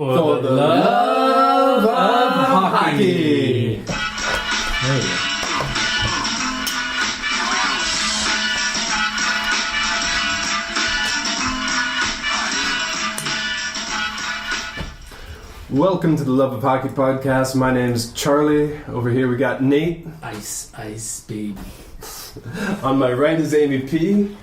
For the love of hockey. There you go. Welcome to the Love of Hockey podcast. My name's Charlie. Over here we got Nate. Ice, baby. On my right is Amy P.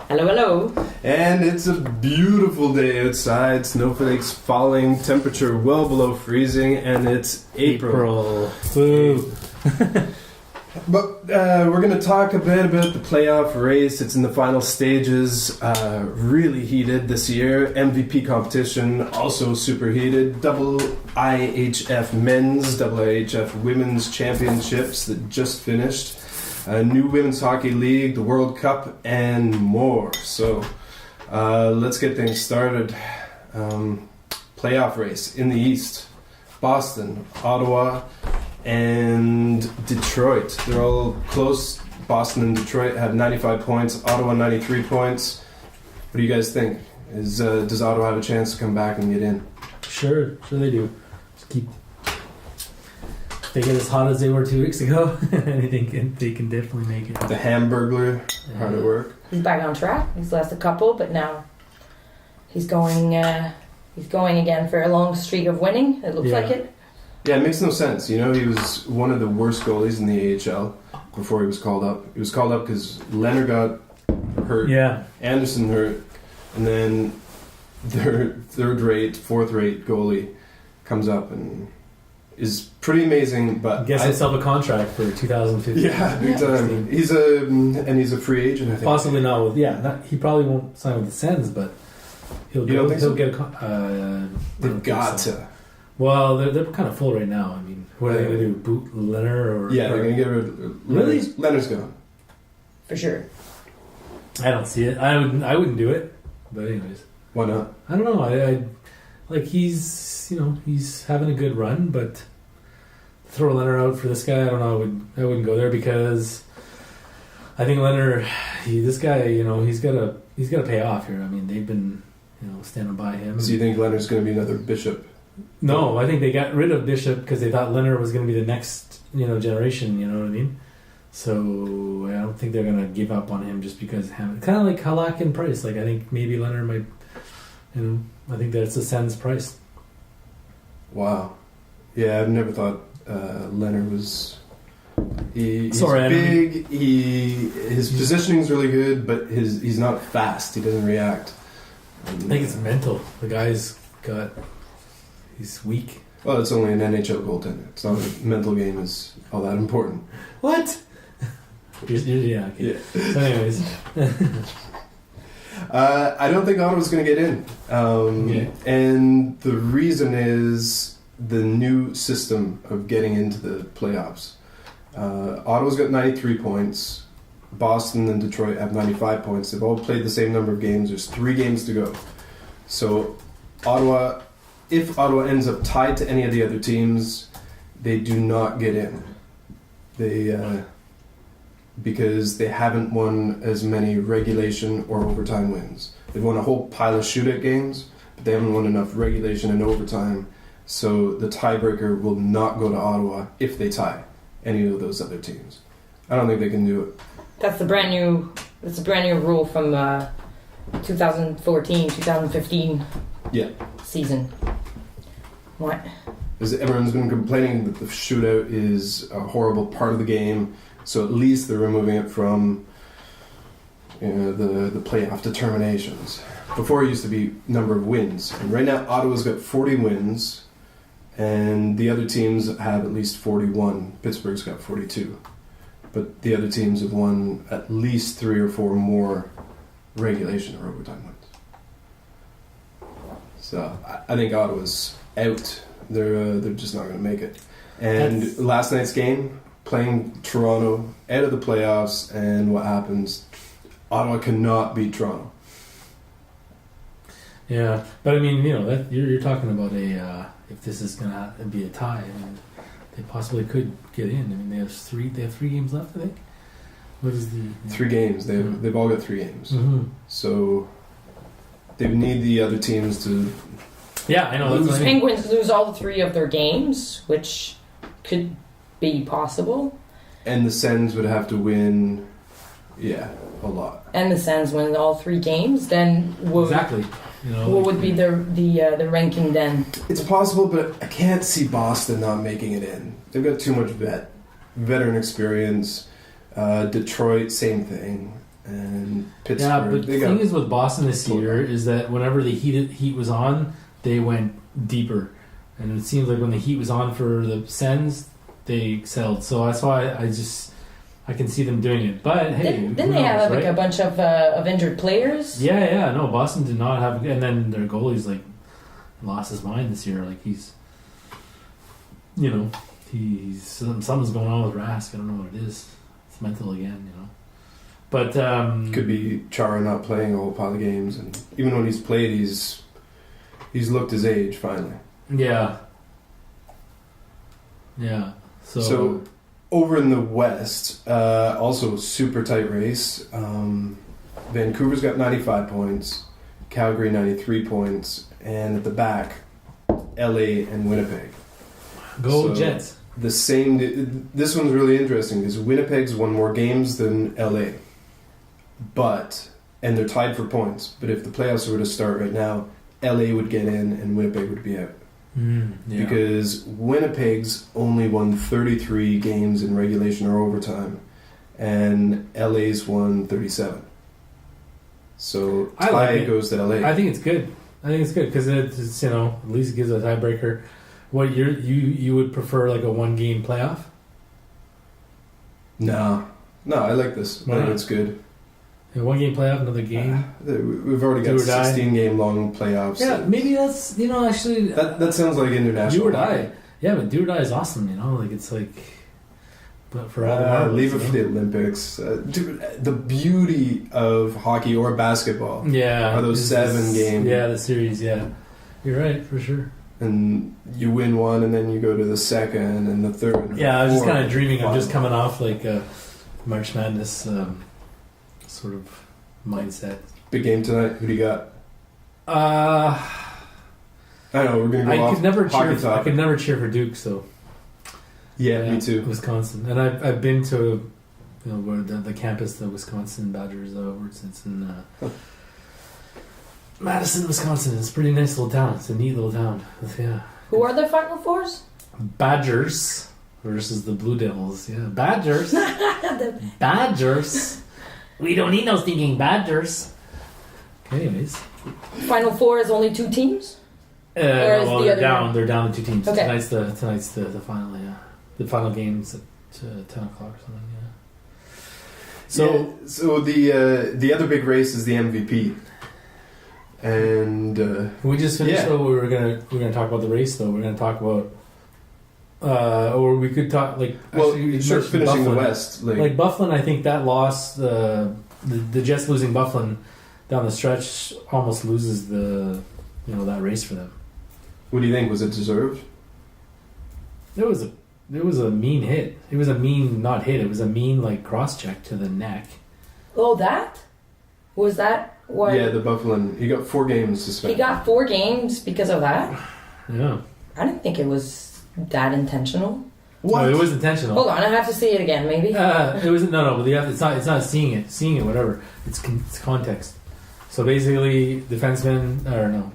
Hello. And it's a beautiful day outside. Snowflakes falling, temperature well below freezing, and it's April. Woo. But we're going to talk a bit about the playoff race. It's in the final stages. Really heated this year. MVP competition also super heated. Double IHF men's, double IHF women's championships that just finished. New Women's Hockey League, the World Cup, and more. So let's get things started. Playoff race in the East. Boston, Ottawa, and Detroit. They're all close. Boston and Detroit have 95 points. Ottawa 93 points. What do you guys think? Does Ottawa have a chance to come back and get in? Sure they do. Just keep. They get as hot as they were 2 weeks ago. I think they can definitely make it. The Hamburglar, hard at work. He's back on track. He's lost a couple, but now he's going again for a long streak of winning. It looks like it. Yeah, it makes no sense. You know, he was one of the worst goalies in the AHL before he was called up. He was called up because Leonard got hurt, Anderson hurt, and then their fourth-rate goalie comes up and is pretty amazing. But gets himself a contract for 2015. Yeah, big time. He's a free agent, I think. Possibly not with he probably won't sign with the Sens, but he'll get a They've got to. Well, they're kind of full right now. I mean, what are they going to do? Boot Leonard or they're going to get rid of Really? Leonard's gone for sure. I don't see it. I wouldn't do it. But anyways, why not? I don't know. I like he's having a good run, but throw Leonard out for this guy. I don't know. I wouldn't go there because I think Leonard, this guy, he's got to pay off here. I mean, they've been standing by him. So you think Leonard's going to be another Bishop? No, I think they got rid of Bishop because they thought Leonard was going to be the next, generation. You know what I mean? So I don't think they're going to give up on him just because kind of like Halak and Price. Like I think maybe Leonard might, I think that's the Sens price. Wow. Yeah, I've never thought Leonard was. He's Sorry, big. His positioning's really good, but he's not fast. He doesn't react. I think it's mental. The guy's he's weak. Well, it's only an NHL goaltender. It's not a mental game is all that important. What? Yeah. Okay. Yeah. So anyways. I don't think Ottawa's going to get in. And the reason is the new system of getting into the playoffs. Ottawa's got 93 points. Boston and Detroit have 95 points. They've all played the same number of games. There's 3 games to go. So if Ottawa ends up tied to any of the other teams, they do not get in. Because they haven't won as many regulation or overtime wins. They've won a whole pile of shootout games, but they haven't won enough regulation and overtime. So the tiebreaker will not go to Ottawa if they tie any of those other teams. I don't think they can do it. That's a brand new rule from 2014, 2015 season. What? Because everyone's been complaining that the shootout is a horrible part of the game, so at least they're removing it from the playoff determinations. Before it used to be number of wins, and right now Ottawa's got 40 wins, and the other teams have at least 41. Pittsburgh's got 42. But the other teams have won at least 3 or 4 more regulation or overtime wins. So I think Ottawa's out. They're just not going to make it. And last night's game, playing Toronto out of the playoffs, and what happens? Ottawa cannot beat Toronto. Yeah, but I mean, that you're talking about if this is going to be a tie, I mean, they possibly could get in. I mean, they have 3 games left, I think. What is the 3 games? They've all got 3 games. Mm-hmm. So they need the other teams to Yeah, I know. That's The what I mean. Penguins lose all 3 of their games, which could be possible. And the Sens would have to win, a lot. And the Sens win all 3 games, then Exactly. You know, what would be the ranking then? It's possible, but I can't see Boston not making it in. They've got too much veteran experience. Detroit, same thing. And Pittsburgh. Yeah, but the thing is with Boston this year is that whenever the heat was on, they went deeper. And it seems like when the heat was on for the Sens, they excelled. So that's why I can see them doing it. But hey, Didn't they have like a bunch of injured players? Yeah. No, Boston did not have, and then their goalie's like lost his mind this year. Like he's something's going on with Rask. I don't know what it is. It's mental again, But could be Chara not playing a whole pile of games, and even when he's played, he's looked his age finally. Yeah. So over in the West, also super tight race. Vancouver's got 95 points, Calgary 93 points, and at the back, LA and Winnipeg. Go Jets. The same. This one's really interesting because Winnipeg's won more games than LA, and they're tied for points. But if the playoffs were to start right now, LA would get in and Winnipeg would be out. Because Winnipeg's only won 33 games in regulation or overtime, and LA's won 37. So tie goes to LA. I think it's good. Because it's at least it gives a tiebreaker. What you would prefer like a 1-game playoff? No, I like this. I think it's good. A 1-game playoff, another game. We've already got 16-game long playoffs. Yeah, maybe that's actually that sounds like international. Do or die. Yeah, but do or die is awesome. Like it's like, but for other leave it for the Olympics. The beauty of hockey or basketball. Yeah, are those 7 games. Yeah, the series. Yeah, you're right for sure. And you win one, and then you go to the second and the third. Yeah, I was just kind of dreaming of just coming off like a March Madness sort of mindset. Big game tonight. Who do you got? I know we're gonna go off. I could never cheer for Duke, so. Yeah, me too. Wisconsin, and I've been to, where the campus, the Wisconsin Badgers, since in Madison, Wisconsin. It's a pretty nice little town. It's a neat little town. Yeah. Who are the Final Fours? Badgers versus the Blue Devils. Yeah, Badgers. Badgers. We don't need no stinking Badgers. Anyways. Final Four is only 2 teams? They're down. They're down to 2 teams. Okay. Tonight's the final. Yeah, the final game's at 10:00 or something. Yeah. So the other big race is the MVP. And we just finished. So we're gonna talk about the race. Though we're gonna talk about, or we could talk like. Finishing Bufflin. the West, like Bufflin. I think that loss, the Jets losing Bufflin down the stretch, almost loses that race for them. What do you think? Was it deserved? It was a mean hit. It was a mean not hit. It was a mean cross check to the neck. Oh, that was that. What? Yeah, the Bufflin. He got 4 games suspended. He got 4 games because of that? Yeah. I didn't think it was that intentional. What? No, it was intentional. Hold on, I have to see it again, maybe. It was but it's not seeing it, whatever. It's context. So basically, defenseman, or no.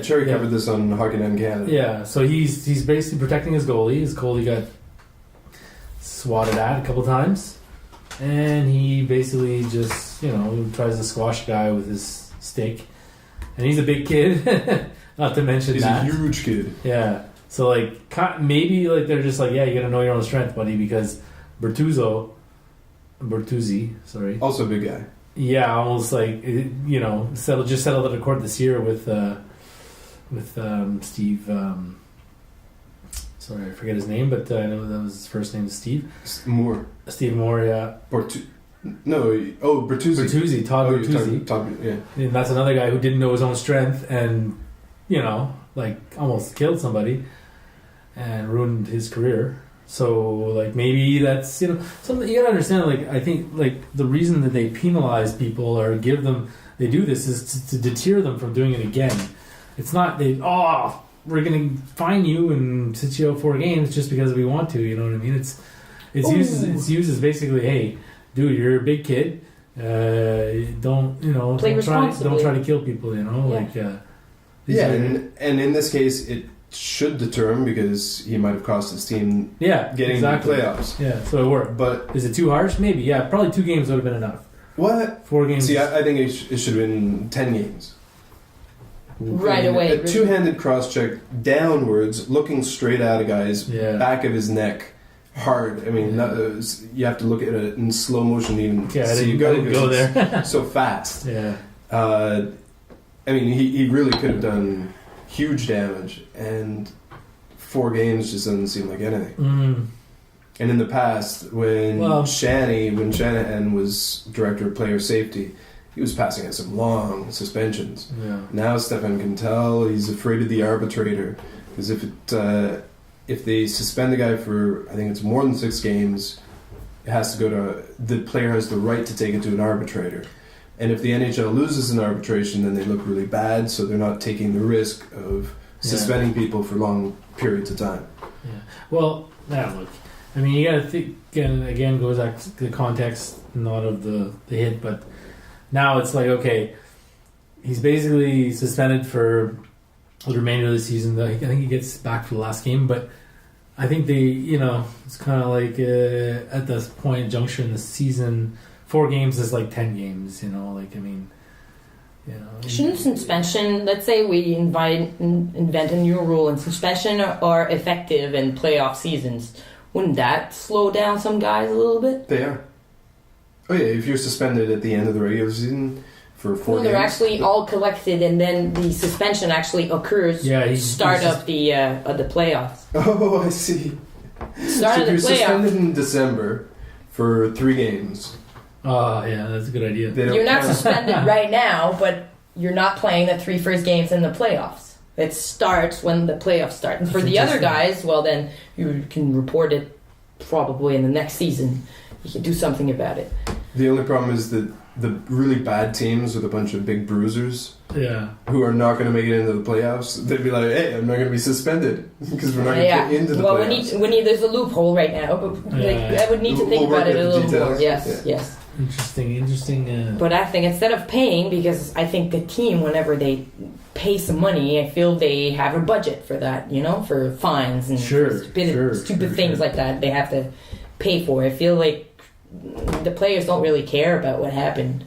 Cherry covered this on Hockey Night in Canada. Yeah, so he's basically protecting his goalie. His goalie got swatted at a couple times, and he basically just tries to squash a guy with his stick. And he's a big kid, not to mention he's that a huge kid. Yeah, so maybe they're just you gotta know your own strength, buddy, because Bertuzzi, sorry, also a big guy. Yeah, almost settled at a court this year with Steve. Sorry, I forget his name, but I know that was his first name, Steve Moore. Steve Moore, yeah. Bertuzzi. Todd Bertuzzi. Todd, yeah. And that's another guy who didn't know his own strength and almost killed somebody and ruined his career. So maybe that's something you gotta understand. I think the reason that they penalize people or they do this is to deter them from doing it again. it's not we're gonna fine you and sit you out 4 games just because we want to. You know what I mean? It's used as basically, hey, dude, you're a big kid. Don't Play don't try to kill people. You know, and in this case, it should deter him because he might have cost his team getting exactly. the playoffs. Yeah, so it worked. But is it too harsh? Maybe. Yeah, probably 2 games would have been enough. What? 4 games. See, I think it should have been 10 games. Right away. A two-handed cross-check downwards, looking straight at a guy's back of his neck, hard. I mean, you have to look at it in slow motion even. Yeah, I didn't go there. So fast. Yeah. I mean, he really could have done huge damage, and 4 games just doesn't seem like anything. Mm. And in the past, when Shanahan was director of player safety, he was passing out some long suspensions. Yeah. Now Stefan can tell he's afraid of the arbitrator, because if they suspend a guy for, I think it's more than 6 games, it has to go to, the player has the right to take it to an arbitrator. And if the NHL loses an arbitration, then they look really bad, so they're not taking the risk of suspending people for long periods of time. Yeah. Well, look, I mean, you got to think, again, goes back to the context, not of the hit, but now it's like, okay, he's basically suspended for the remainder of the season. I think he gets back for the last game, but I think it's kind of like at this point, juncture in the season, 4 games is like 10 games, Shouldn't suspension, let's say we invent a new rule and suspension are effective in playoff seasons, wouldn't that slow down some guys a little bit? They are. Oh yeah, if you're suspended at the end of the regular season for 4 games. They're actually all collected, and then the suspension actually occurs start of the playoffs. Oh, I see. Start of the playoffs. If you're suspended playoffs. in December for 3 games. Oh, yeah, that's a good idea. You're not suspended right now, but you're not playing the 3 first games in the playoffs. It starts when the playoffs start. And for the other guys, well, then you can report it probably in the next season. You can do something about it. The only problem is that the really bad teams with a bunch of big bruisers who are not going to make it into the playoffs, they'd be like, hey, I'm not going to be suspended because we're not going to get into the playoffs. Well, there's a loophole right now, but I would need to think about it a little more. Yes. Interesting. But I think instead of paying, because I think the team, whenever they pay some money, I feel they have a budget for that, for fines and stupid things like that they have to pay for. I feel like the players don't really care about what happened,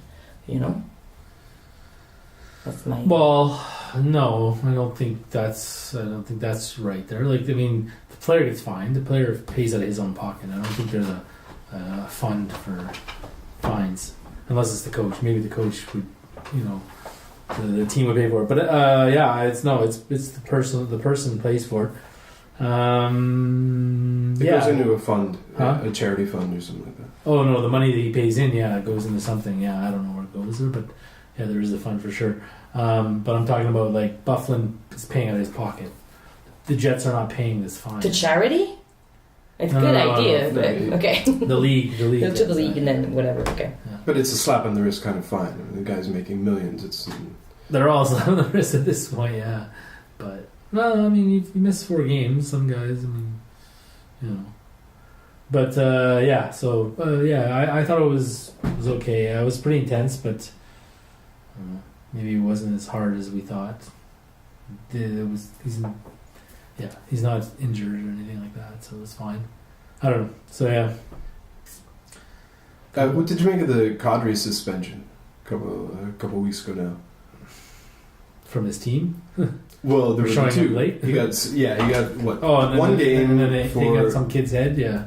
That's my... Well, no, I don't think that's right there. The player gets fined. The player pays out of his own pocket. I don't think there's a fund for fines, unless it's the coach. Maybe the coach would, the team would pay for it. But it's the person. The person pays for it. It goes into a fund, a charity fund or something like that. Oh no, the money that he pays in, it goes into something. I don't know where it goes there, but there is a fund for sure. But I'm talking about like Bufflin is paying out of his pocket. The Jets are not paying this fine to charity. It's a good idea, but okay. The league. Go to the league and then whatever. Okay. Yeah. But it's a slap on the wrist kind of fine. The guy's making millions. They're all slap on the wrist at this point, But no, you miss 4 games. Some guys, But So I thought it was okay. It was pretty intense, but maybe it wasn't as hard as we thought. He's not injured or anything like that, so it was fine. I don't know. So what did you make of the Kadri suspension a couple weeks ago now? From his team? Well, there were showing 2. Up late. He got what? Oh, and then one game, and then they got some kid's head. Yeah.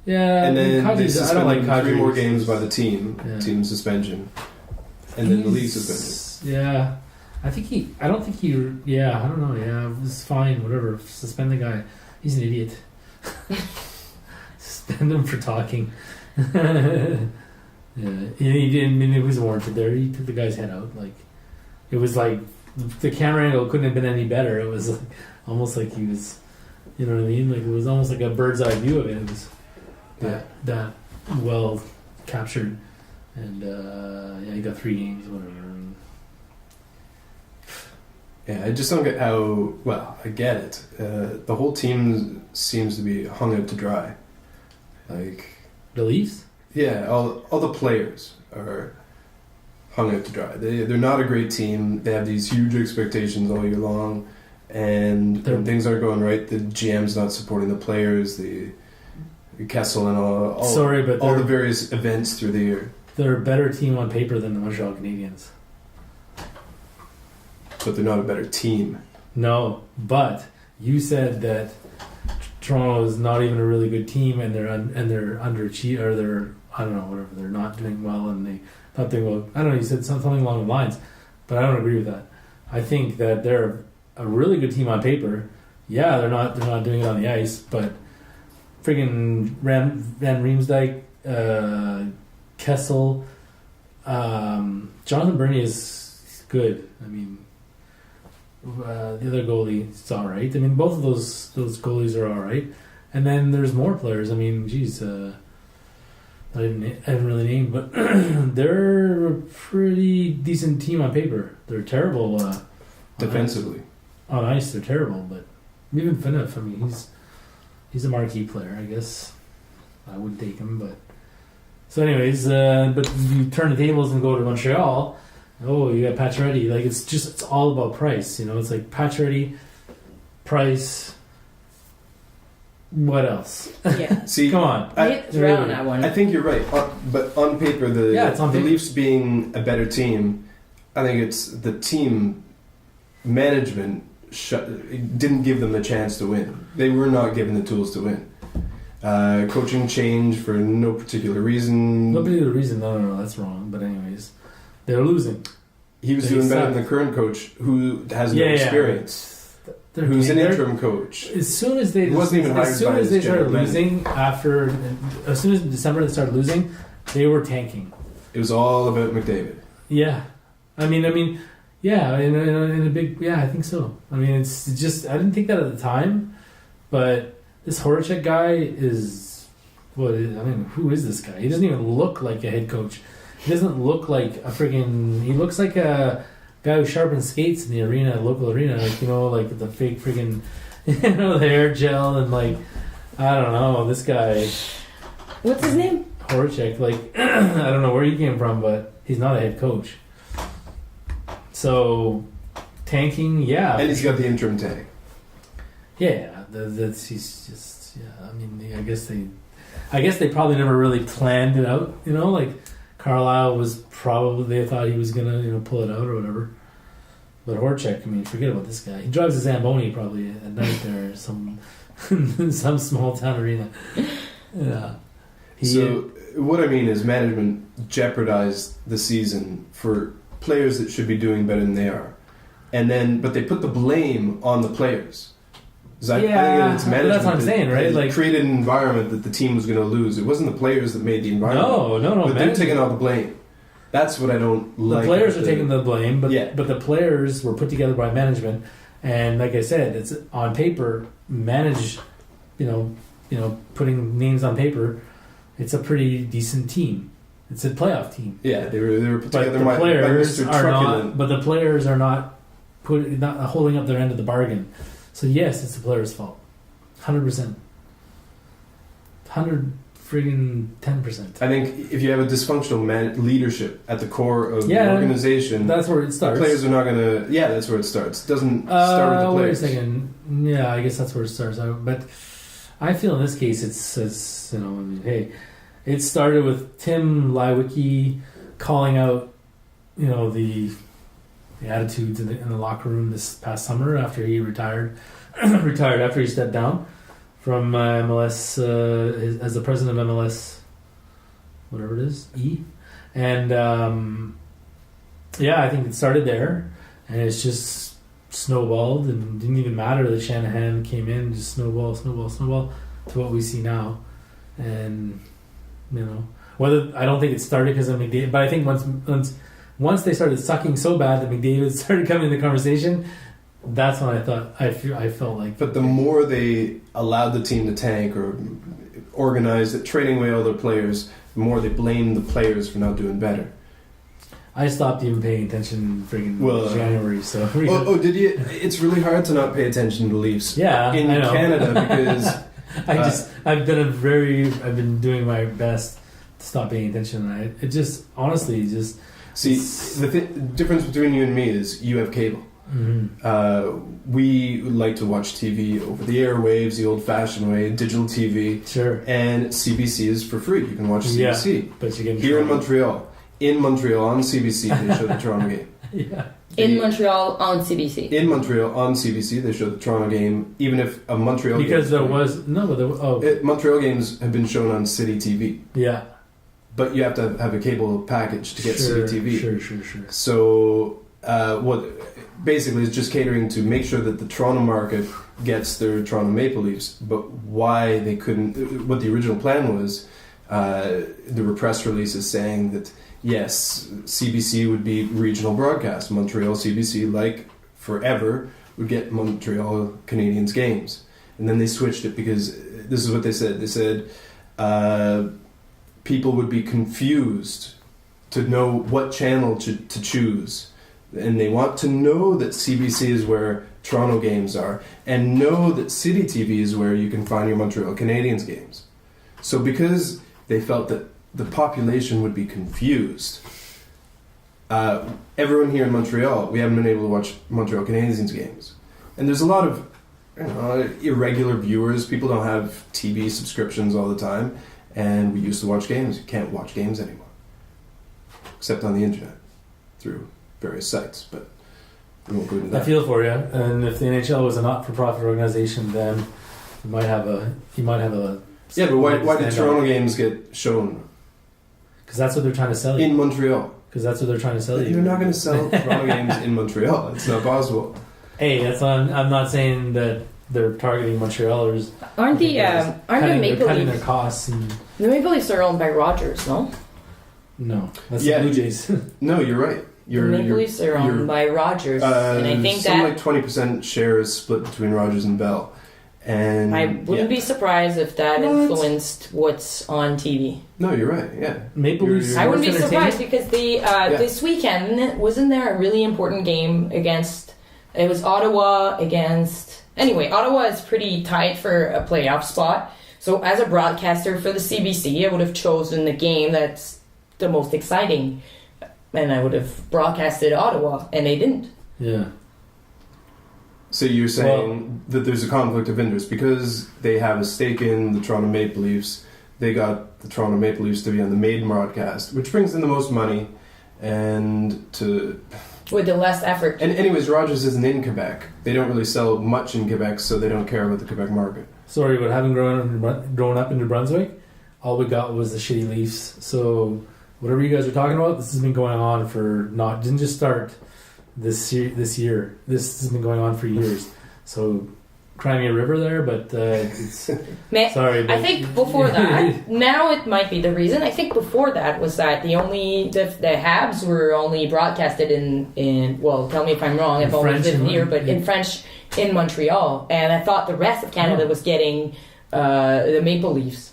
And then they suspended I don't like 3 more games by the team suspension, and then the league suspension. Yeah. I don't know. Yeah, it was fine. Whatever. Suspend the guy. He's an idiot. Suspend him for talking. It was warranted there. He took the guy's head out. It was like the camera angle couldn't have been any better. It was almost like he was, you know what I mean? It was almost like a bird's eye view of it. It was that well captured, and he got 3 games, whatever. Yeah, I just don't get how. Well, I get it. The whole team seems to be hung out to dry. Like the Leafs. Yeah, all the players are hung out to dry. They're not a great team. They have these huge expectations all year long, and when things aren't going right, the GM's not supporting the players. The Kessel and all the various events through the year. They're a better team on paper than the Montreal Canadiens. But they're not a better team. No, but you said that Toronto is not even a really good team, and they're underachieved, or they're, I don't know, whatever. They're not doing well, and they thought they will. I don't know. You said something along the lines, but I don't agree with that. I think that they're a really good team on paper. Yeah, they're not doing it on the ice, but friggin' Van Riemsdyk, Kessel, Jonathan Bernier is good. I mean, the other goalie is all right. I mean, both of those goalies are all right. And then there's more players. I mean, geez, I haven't really named, but they're a pretty decent team on paper. They're terrible defensively. On ice, they're terrible. But even Phaneuf, I mean, he's a marquee player. I guess I would take him, but. So anyways, but you turn the tables and go to Montreal. Oh, you got Pacioretty. Like it's all about price. You know, it's like Pacioretty, price. What else? Yeah. See, come on. I hit the throw on that one. I think you're right. But on paper, the Leafs being a better team, I think it's the team management didn't give them the chance to win. They were not given the tools to win. Coaching change for no particular reason. No particular reason. No, that's wrong. But anyways, they're losing. He was doing better than the current coach, who has no experience. Who's an interim coach? As soon as they started losing, as soon as in December they started losing, they were tanking. It was all about McDavid. Yeah, I mean, yeah, in a big, yeah, I think so. I mean, it's just I didn't think that at the time, but this Horacek guy is who is this guy? He doesn't even look like a head coach. He doesn't look like a friggin'. He looks like a guy who sharpens skates in the arena, local arena, like the fake friggin', the hair gel and like, I don't know, this guy. What's his name? Horacek. Like, I don't know where he came from, but he's not a head coach. So, tanking, yeah. And he's got the interim tag. Yeah, he's just, yeah. I mean, I guess they probably never really planned it out. Like Carlisle was probably, they thought he was gonna pull it out or whatever. But Horacek, I mean, forget about this guy. He drives a Zamboni probably at night there, or some small town arena. Yeah. So what I mean is management jeopardized the season for players that should be doing better than they are, but they put the blame on the players. I think it's management. That's what I'm saying, right? Like created an environment that the team was going to lose. It wasn't the players that made the environment. No. But they're taking all the blame. That's what I don't like. The players are taking the blame, but the players were put together by management, and like I said, it's on paper. Putting names on paper, it's a pretty decent team. It's a playoff team. Yeah, they were put together by Mr. Truculent. But the players are not holding up their end of the bargain. So yes, it's the players' fault, 100%, 110%. I think if you have a dysfunctional leadership at the core of the organization, that's where it starts. The players are not going to. Yeah, that's where it starts. It doesn't start with the players. Wait a second. Yeah, I guess that's where it starts. But I feel in this case, it's hey, it started with Tim Leiweke calling out, the attitudes in the locker room this past summer after he retired after he stepped down from MLS as the president of MLS, whatever it is, and I think it started there, and it's just snowballed, and didn't even matter that Shanahan came in, just snowball to what we see now, and whether I don't think it started because of McDavid, but I think once they started sucking so bad that McDavid started coming into the conversation, that's when I felt like. But the more they allowed the team to tank or organize it, trading away all their players, the more they blamed the players for not doing better. I stopped even paying attention friggin' January. So did you? It's really hard to not pay attention to the Leafs. Yeah, in Canada because I've been doing my best to stop paying attention. It just honestly just see the difference between you and me is you have cable. Mm-hmm. We like to watch TV over the airwaves, the old-fashioned way, digital TV. Sure. And CBC is for free. You can watch CBC. Yeah, but you can here in Montreal. In Montreal on CBC, they show the Toronto game. Yeah. In Montreal on CBC. In Montreal on CBC, they show the Toronto game, even if a Montreal because game Montreal games have been shown on City TV. Yeah. But you have to have a cable package to get City TV. Sure. So what basically is just catering to make sure that the Toronto market gets their Toronto Maple Leafs. But why they couldn't? What the original plan was, there were press releases saying that. Yes, CBC would be regional broadcast. Montreal CBC, like forever, would get Montreal Canadiens games. And then they switched it because this is what they said. They said people would be confused to know what channel to choose. And they want to know that CBC is where Toronto games are and know that City TV is where you can find your Montreal Canadiens games. So because they felt that the population would be confused. Everyone here in Montreal, we haven't been able to watch Montreal Canadiens games. And there's a lot of irregular viewers. People don't have TV subscriptions all the time. And we used to watch games. You can't watch games anymore. Except on the internet. Through various sites. But we won't go into that. I feel for you. And if the NHL was a not-for-profit organization, then you might have a... Yeah, but why did Toronto games get shown? Because that's what they're trying to sell you. In Montreal. Because that's what they're trying to sell you. They're not going to sell Toronto games in Montreal. It's not possible. Hey, I'm not saying that they're targeting Montrealers. Aren't the Maple cutting Leafs? Their costs. The Maple Leafs are owned by Rogers, no? No, that's the Blue Jays. No, you're right. The Maple Leafs are owned by Rogers, and I think like 20% share is split between Rogers and Bell. And I wouldn't be surprised if that influenced what's on TV. No, you're right. Yeah, Maple Leafs. I wouldn't be surprised because this weekend wasn't there a really important game against? It was Ottawa against. Anyway, Ottawa is pretty tight for a playoff spot. So as a broadcaster for the CBC, I would have chosen the game that's the most exciting, and I would have broadcasted Ottawa, and they didn't. Yeah. So you're saying that there's a conflict of interest because they have a stake in the Toronto Maple Leafs. They got the Toronto Maple Leafs to be on the main broadcast, which brings in the most money, and with the less effort. And anyways, Rogers isn't in Quebec. They don't really sell much in Quebec, so they don't care about the Quebec market. Sorry, but having grown up in New Brunswick, all we got was the shitty Leafs. So whatever you guys are talking about, this has been going on didn't just start this year. This has been going on for years. So Crimea River there, but it's sorry. But, I think before that, now it might be the reason. I think before that was that the Habs were only broadcasted in well, tell me if I'm wrong. I've always lived here, but in French in Montreal, and I thought the rest of Canada was getting the Maple Leafs.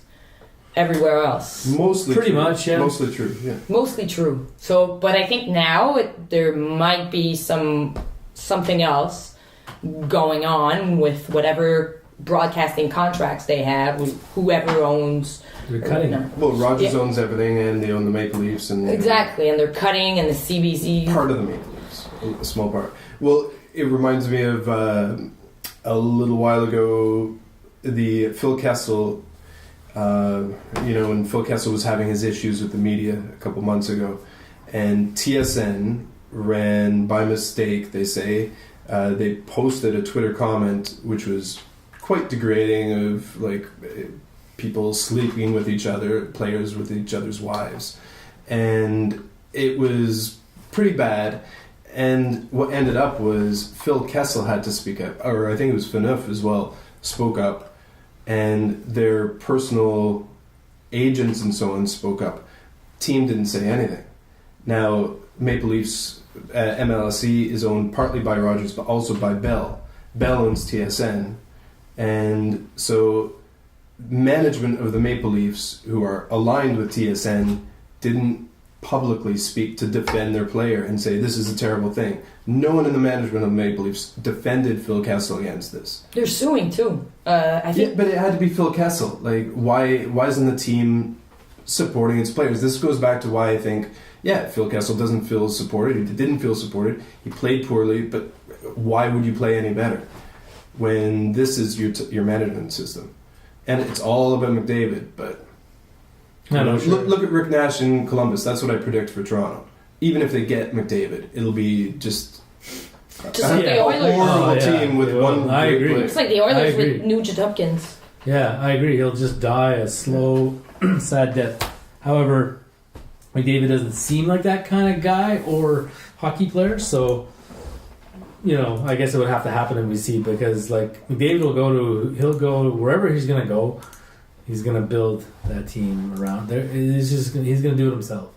Everywhere else, mostly pretty true. much, yeah. Mostly true, yeah. Mostly true. So, but I think now there might be something else going on with whatever broadcasting contracts they have, with whoever owns. They're cutting. Well, Rogers owns everything, and they own the Maple Leafs, and exactly, and they're cutting, and the CBC part of the Maple Leafs, a small part. Well, it reminds me of a little while ago, the Phil Kessel. When Phil Kessel was having his issues with the media a couple months ago, and TSN ran by mistake, they say, they posted a Twitter comment which was quite degrading of like people sleeping with each other, players with each other's wives, and it was pretty bad. And what ended up was Phil Kessel had to speak up, or I think it was Phaneuf as well, spoke up. And their personal agents and so on spoke up. Team didn't say anything. Now, Maple Leafs MLSE is owned partly by Rogers, but also by Bell. Bell owns TSN. And so management of the Maple Leafs, who are aligned with TSN, didn't publicly speak to defend their player and say this is a terrible thing. No one in the management of Maple Leafs defended Phil Kessel against this. They're suing too. I think, but it had to be Phil Kessel. Like, why isn't the team supporting its players? This goes back to why I think, Phil Kessel doesn't feel supported. He didn't feel supported. He played poorly, but why would you play any better when this is your management system? And it's all about McDavid, but look at Rick Nash in Columbus. That's what I predict for Toronto. Even if they get McDavid, it'll be just like the Oilers. A horrible team with one great player. It's like the Oilers with Nugent Hopkins. Yeah, I agree. He'll just die a slow, sad death. However, McDavid doesn't seem like that kind of guy or hockey player, so I guess it would have to happen in BC because like McDavid he'll go wherever he's gonna go. He's gonna build that team around there. He's gonna do it himself.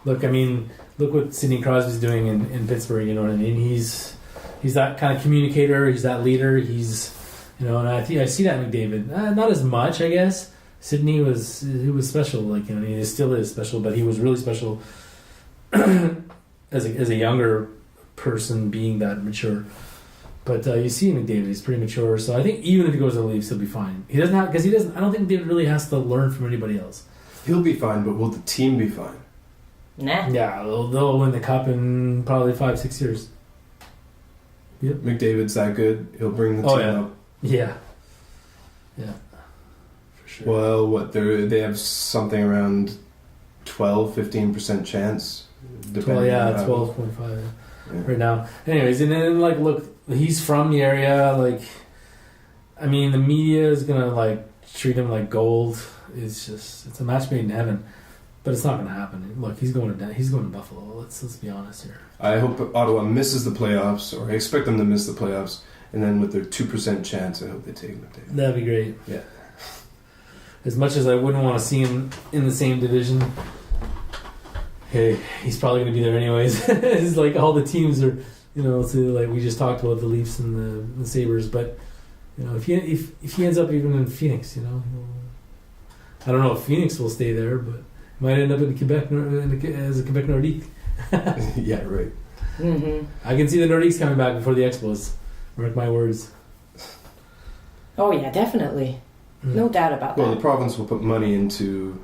Look what Sidney Crosby's doing in Pittsburgh. You know what I mean? He's that kind of communicator. He's that leader. And I see that in McDavid. Not as much, I guess. Sidney was special. Like he still is special, but he was really special as a younger person, being that mature. But you see McDavid, he's pretty mature. So I think even if he goes to the Leafs, he'll be fine. I don't think David really has to learn from anybody else. He'll be fine, but will the team be fine? Nah. Yeah, they'll win the cup in probably 5-6 years. Yep. McDavid's that good. He'll bring the team up. Yeah. For sure. Well, they have something around 12-15% chance. 12.5 right now. Anyways, and then look, he's from the area. The media is gonna treat him like gold. It's a match made in heaven, but it's not gonna happen. Look, he's going to Buffalo. Let's be honest here. I hope Ottawa misses the playoffs, or I expect them to miss the playoffs, and then with their 2% chance, I hope they take McDavid. That'd be great. Yeah. As much as I wouldn't want to see him in the same division, hey, he's probably going to be there anyways. It's like all the teams are, we just talked about the Leafs and the Sabres, but if he ends up even in Phoenix, I don't know if Phoenix will stay there, but he might end up in Quebec as a Quebec Nordique. Yeah, right. Mm-hmm. I can see the Nordiques coming back before the Expos. Mark my words. Oh yeah, definitely. No doubt about that. Well, the province will put money into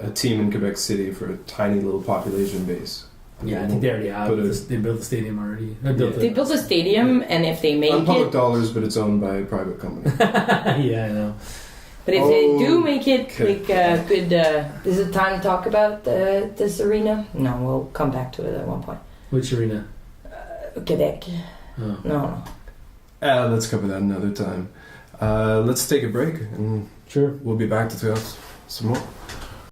a team in Quebec City for a tiny little population base. Yeah, I think they already have. They built the stadium already. They built a stadium, and if they make on public dollars, but it's owned by a private company. Yeah, I know. But if they do make it good, is it time to talk about this arena? No, we'll come back to it at one point. Which arena? Quebec. Oh. No. Let's cover that another time. Let's take a break, and sure, we'll be back to talk some more.